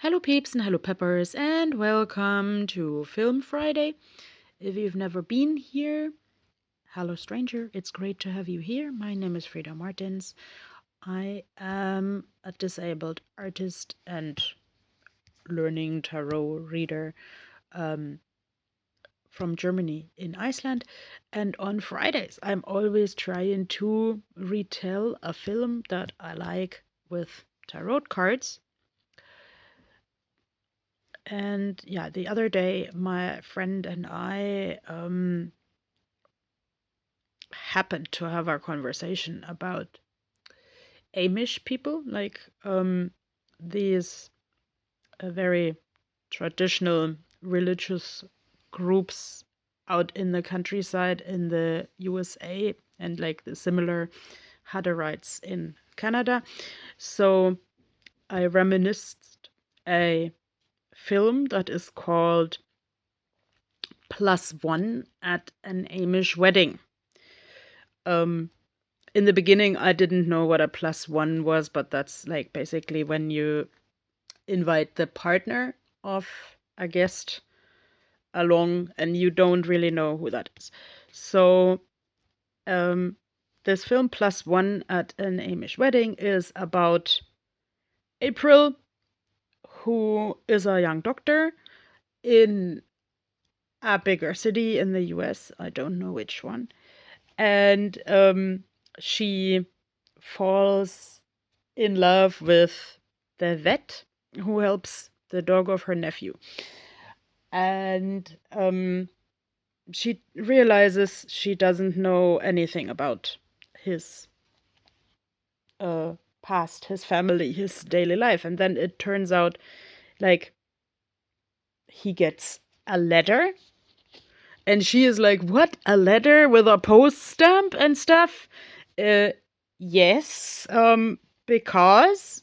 Hello, peeps and hello, peppers, and welcome to Film Friday. If you've never been here, hello, stranger. It's great to have you here. My name is Frida Martins. I am a disabled artist and learning tarot reader um, from Germany in Iceland. And on Fridays, I'm always trying to retell a film that I like with tarot cards. And yeah, the other day, my friend and I happened to have our conversation about Amish people, like these very traditional religious groups out in the countryside in the USA and like the similar Hutterites in Canada. So I reminisced a film that is called +1 at an Amish wedding. Um, in the beginning, I didn't know what a +1 was, but that's like basically when you invite the partner of a guest along and you don't really know who that is. So, um, this film +1 at an Amish wedding is about April, who is a young doctor in a bigger city in the US. I don't know which one. And she falls in love with the vet who helps the dog of her nephew. And she realizes she doesn't know anything about his past, his family, his daily life. And then it turns out like he gets a letter. And she is like, "What? A letter with a post stamp and stuff?" Uh, yes, because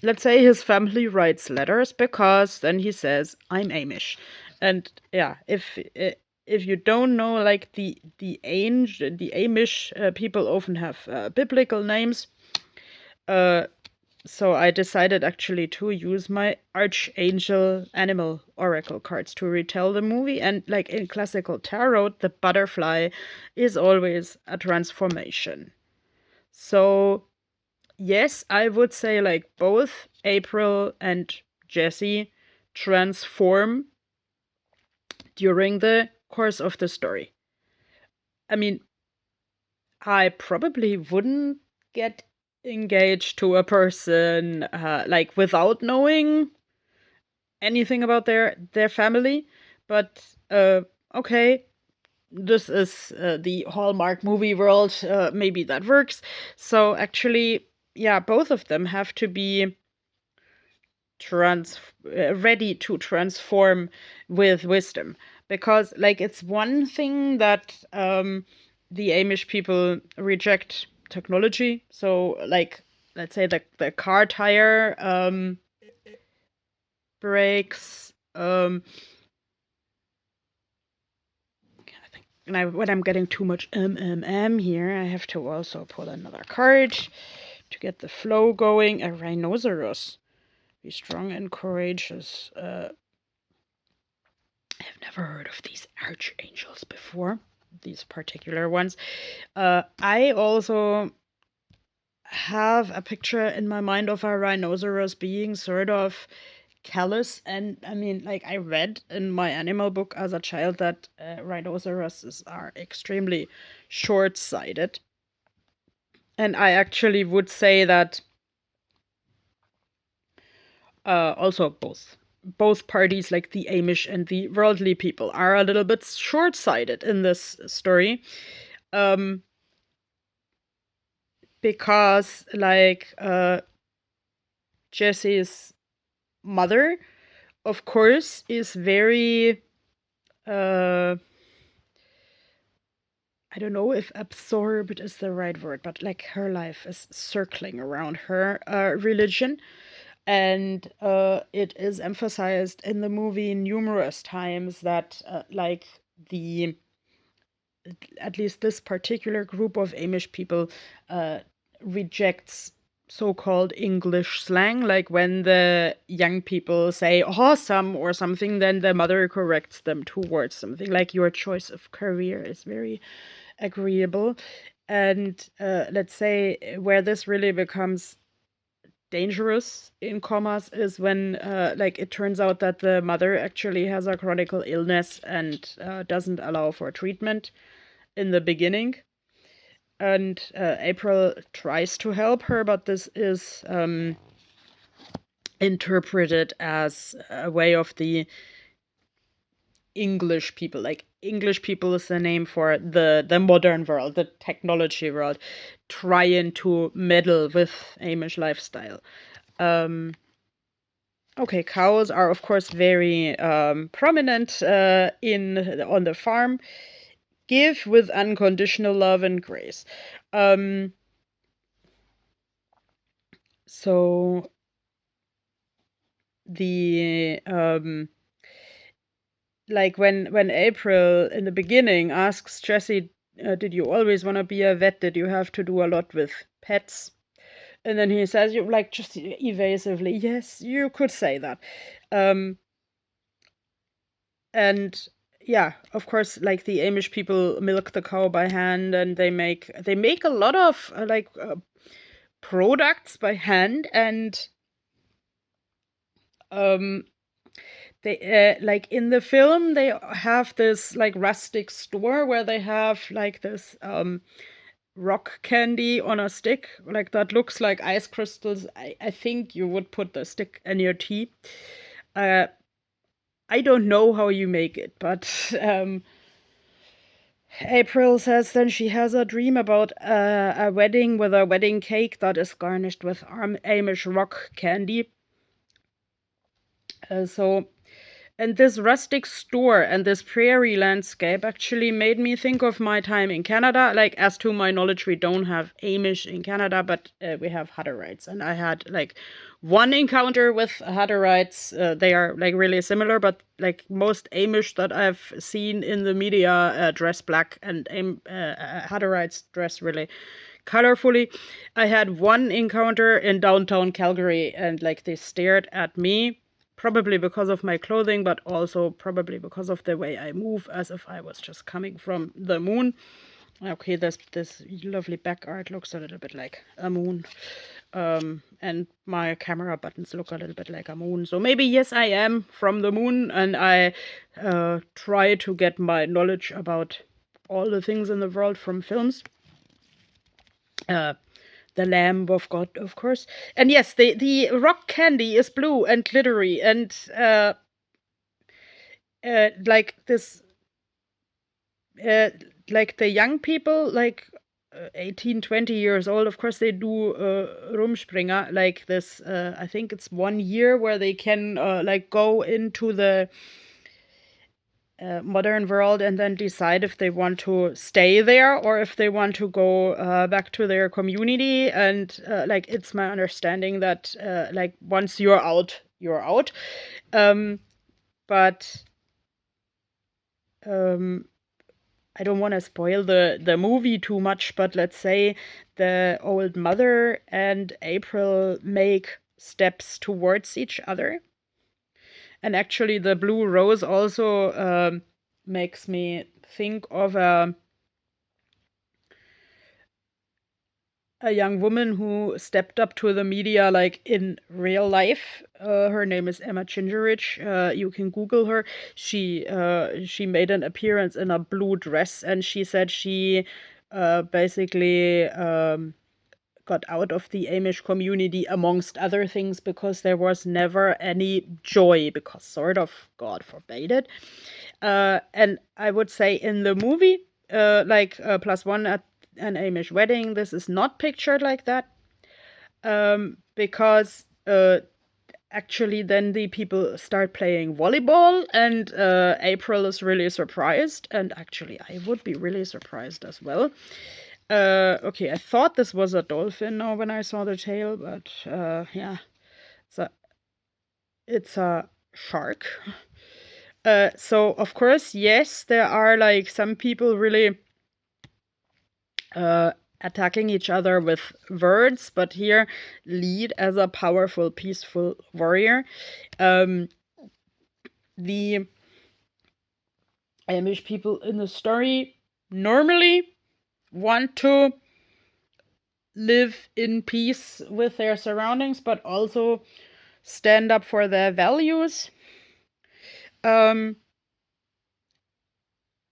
let's say his family writes letters because then he says, "I'm Amish," and yeah, if you don't know, like the Amish people often have biblical names. So I decided actually to use my Archangel Animal Oracle cards to retell the movie. And like in classical tarot, the butterfly is always a transformation. So yes, I would say like both April and Jesse transform during the course of the story. I mean, I probably wouldn't get engaged to a person like without knowing anything about their family, but okay, this is the Hallmark movie world. Maybe that works. So actually, yeah, both of them have to be ready to transform with wisdom, because like it's one thing that the Amish people reject technology. So like let's say the car tire breaks. I think when I'm getting too much here, I have to also pull another card to get the flow going. A rhinoceros. Be strong and courageous. I've never heard of these archangels before, these particular ones. I also have a picture in my mind of a rhinoceros being sort of callous. And I mean, like, I read in my animal book as a child that rhinoceroses are extremely short sighted. And I actually would say that also both parties, like the Amish and the worldly people, are a little bit short-sighted in this story, um, because like Jesse's mother, of course, is very I don't know if absorbed is the right word, but like her life is circling around her religion. And it is emphasized in the movie numerous times that like the at least this particular group of Amish people uh, rejects so-called English slang, like when the young people say awesome or something, then the mother corrects them towards something like your choice of career is very agreeable. And let's say where this really becomes dangerous in commas is when like it turns out that the mother actually has a chronic illness and doesn't allow for treatment in the beginning. And April tries to help her, but this is interpreted as a way of the English people. Like English people is the name for the modern world, the technology world, trying to meddle with Amish lifestyle. Okay, cows are of course very prominent on the farm. Give with unconditional love and grace. So the like when April in the beginning asks Jesse, "Did you always want to be a vet? Did you have to do a lot with pets?" And then he says, "You like just evasively, yes, you could say that." And yeah, of course, like the Amish people milk the cow by hand, and they make a lot of products by hand, and um they like in the film they have this like rustic store where they have like this rock candy on a stick, like that looks like ice crystals. I think you would put the stick in your tea. uh I don't know how you make it, but April says then she has a dream about a wedding with a wedding cake that is garnished with Amish rock candy. So and this rustic store and this prairie landscape actually made me think of my time in Canada. Like, as to my knowledge, we don't have Amish in Canada, but we have Hutterites. And I had like one encounter with Hutterites. They are like really similar, but like most Amish that I've seen in the media dress black, and Hutterites dress really colorfully. I had one encounter in downtown Calgary, and like they stared at me, probably because of my clothing, but also probably because of the way I move, as if I was just coming from the moon. Okay, this lovely back art looks a little bit like a moon. And my camera buttons look a little bit like a moon. So maybe, yes, I am from the moon, and I try to get my knowledge about all the things in the world from films. The Lamb of God, of course. And yes, the rock candy is blue and glittery, and like this, uh, like the young people, like 18, 20 years old, of course, they do Rumspringer, like this. I think it's 1 year where they can like go into the modern world and then decide if they want to stay there or if they want to go back to their community. And like it's my understanding that like once you're out, you're out. But I don't want to spoil the movie too much, but let's say the old mother and April make steps towards each other. And actually, the blue rose also makes me think of a young woman who stepped up to the media like in real life. Her name is Emma Gingerich. You can Google her. She made an appearance in a blue dress, and she said she basically got out of the Amish community, amongst other things, because there was never any joy, because sort of God forbade it. And I would say in the movie, like plus one at an Amish wedding, this is not pictured like that, because actually then the people start playing volleyball, and April is really surprised, and actually I would be really surprised as well. Okay, I thought this was a dolphin now when I saw the tail, but yeah, so it's a shark. So of course, yes, there are like some people really attacking each other with words, but here lead as a powerful, peaceful warrior. Um, the Amish people in the story normally want to live in peace with their surroundings, but also stand up for their values. Um,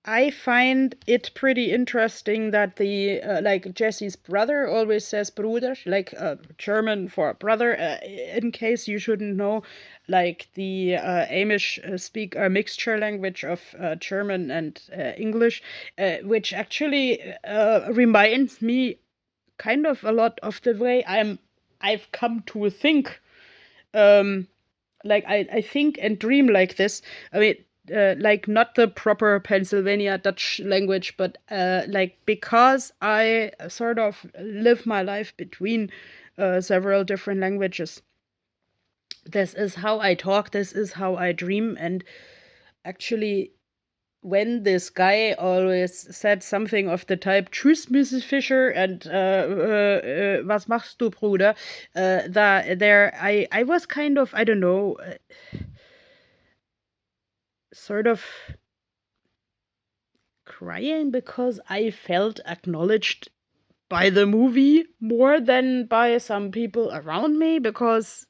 I find it pretty interesting that the like Jesse's brother always says Bruder, like German for brother. In case you shouldn't know, like the Amish speak a mixture language of German and English, which actually reminds me kind of a lot of the way I've come to think. Um, like I think and dream like this. I mean, like not the proper Pennsylvania Dutch language, but like because I sort of live my life between several different languages. This is how I talk. This is how I dream. And actually, when this guy always said something of the type "Tschüss, Mrs. Fisher" and "Was machst du, Bruder?" I was kind of, I don't know, sort of crying because I felt acknowledged by the movie more than by some people around me because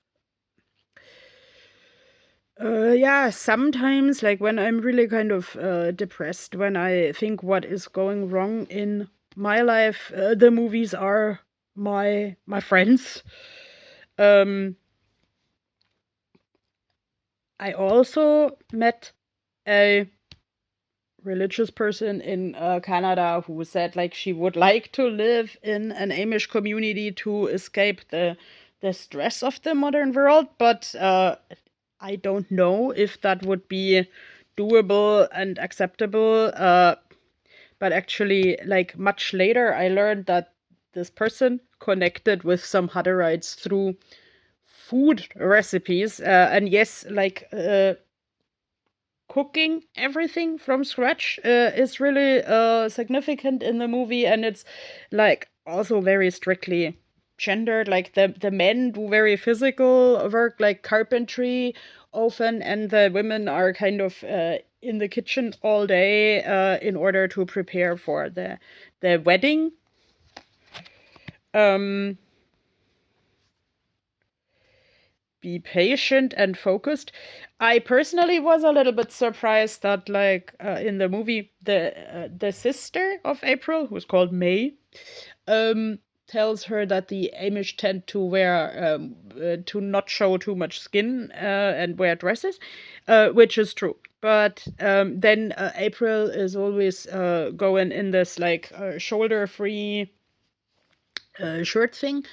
yeah, sometimes like when I'm really kind of depressed, when I think what is going wrong in my life, the movies are my friends. um I also met a religious person in Canada who said like she would like to live in an Amish community to escape the stress of the modern world, but I don't know if that would be doable and acceptable. But actually, like much later, I learned that this person connected with some Hutterites through food recipes, and yes, like cooking everything from scratch is really significant in the movie, and it's like also very strictly gendered. Like the men do very physical work like carpentry often, and the women are kind of in the kitchen all day in order to prepare for the wedding. um be patient and focused. I personally was a little bit surprised that, like, in the movie, the sister of April, who's called May, um, tells her that the Amish tend to wear to not show too much skin and wear dresses, which is true. But then April is always going in this like shoulder-free shirt thing.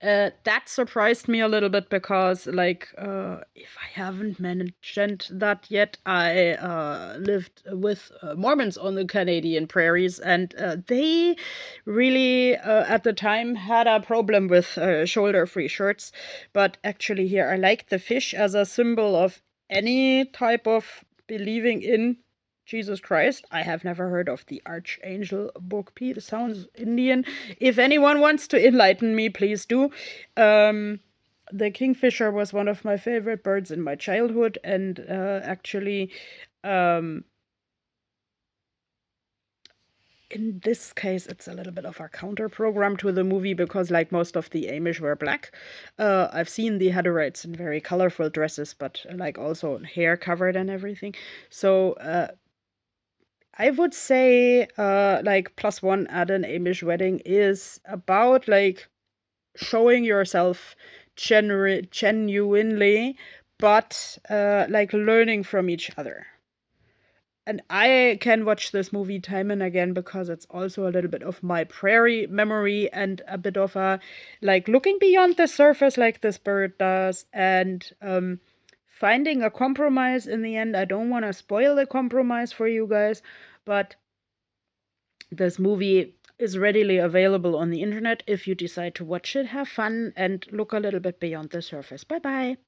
That surprised me a little bit because, like, if I haven't mentioned that yet, I lived with Mormons on the Canadian prairies, and they really, at the time, had a problem with shoulder free shirts. But actually, here, I like the fish as a symbol of any type of believing in Jesus Christ. I have never heard of the Archangel book. It sounds Indian. If anyone wants to enlighten me, please do. Um, the kingfisher was one of my favorite birds in my childhood, and actually, um, in this case, it's a little bit of a counter program to the movie because, like, most of the Amish were black. I've seen the Hutterites in very colorful dresses, but like also hair covered and everything. So I would say, like, plus one at an Amish wedding is about like showing yourself genuinely, but like learning from each other. And I can watch this movie time and again because it's also a little bit of my prairie memory and a bit of a like looking beyond the surface like this bird does, and finding a compromise in the end. I don't want to spoil the compromise for you guys, but this movie is readily available on the internet. If you decide to watch it, have fun and look a little bit beyond the surface. Bye bye.